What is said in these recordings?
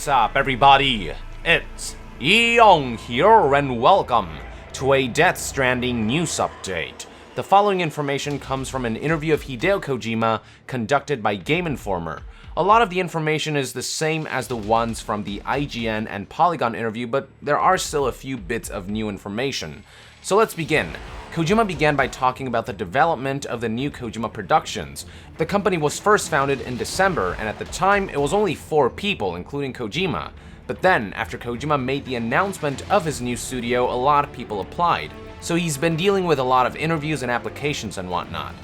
What's up, everybody? It's Yong here, and welcome to a Death Stranding news update. The following information comes from an interview of Hideo Kojima conducted by Game Informer. A lot of the information is the same as the ones from the IGN and Polygon interview, but there are still a few bits of new information. So let's begin. Kojima began by talking about the development of the new Kojima Productions. The company was first founded in December, and at the time it was only 4 people, including Kojima. But then, after Kojima made the announcement of his new studio, a lot of people applied. So he's been dealing with a lot of interviews and applications and whatnot.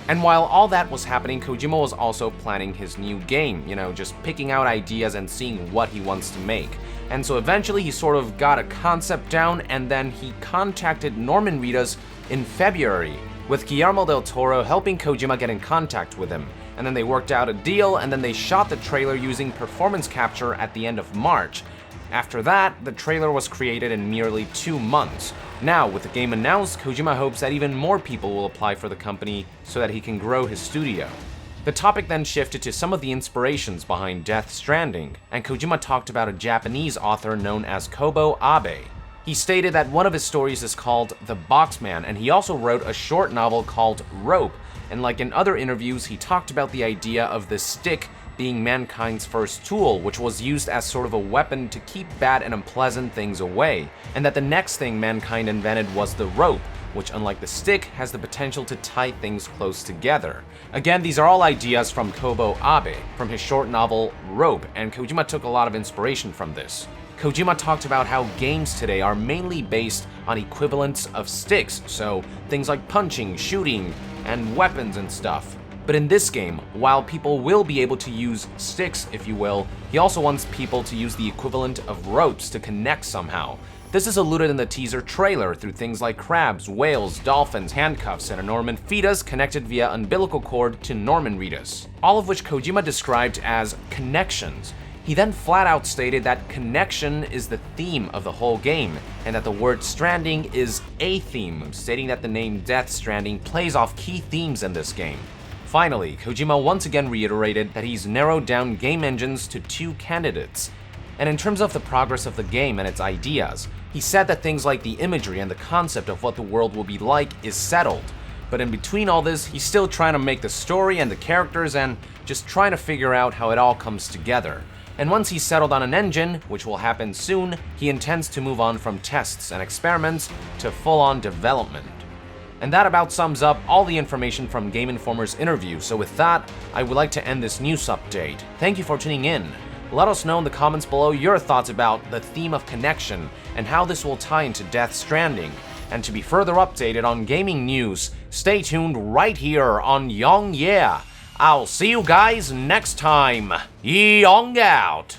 And while all that was happening, Kojima was also planning his new game, just picking out ideas and seeing what he wants to make. And so eventually he sort of got a concept down, and then he contacted Norman Reedus in February, with Guillermo del Toro helping Kojima get in contact with him. And then they worked out a deal, and then they shot the trailer using performance capture at the end of March. After that, the trailer was created in merely 2 months. Now, with the game announced, Kojima hopes that even more people will apply for the company so that he can grow his studio. The topic then shifted to some of the inspirations behind Death Stranding, and Kojima talked about a Japanese author known as Kobo Abe. He stated that one of his stories is called The Boxman, and he also wrote a short novel called Rope, and like in other interviews, he talked about the idea of the stick being mankind's first tool, which was used as sort of a weapon to keep bad and unpleasant things away, and that the next thing mankind invented was the rope, which unlike the stick, has the potential to tie things close together. Again, these are all ideas from Kobo Abe, from his short novel Rope, and Kojima took a lot of inspiration from this. Kojima talked about how games today are mainly based on equivalents of sticks, so things like punching, shooting, and weapons and stuff. But in this game, while people will be able to use sticks, if you will, he also wants people to use the equivalent of ropes to connect somehow. This is alluded in the teaser trailer through things like crabs, whales, dolphins, handcuffs, and a Norman fetus connected via umbilical cord to Norman Reedus, all of which Kojima described as connections. He then flat out stated that connection is the theme of the whole game, and that the word stranding is a theme, stating that the name Death Stranding plays off key themes in this game. Finally, Kojima once again reiterated that he's narrowed down game engines to 2 candidates. And in terms of the progress of the game and its ideas, he said that things like the imagery and the concept of what the world will be like is settled. But in between all this, he's still trying to make the story and the characters and just trying to figure out how it all comes together. And once he's settled on an engine, which will happen soon, he intends to move on from tests and experiments to full-on development. And that about sums up all the information from Game Informer's interview, so with that, I would like to end this news update. Thank you for tuning in. Let us know in the comments below your thoughts about the theme of connection and how this will tie into Death Stranding. And to be further updated on gaming news, stay tuned right here on Yong Yeah. I'll see you guys next time. Yong out!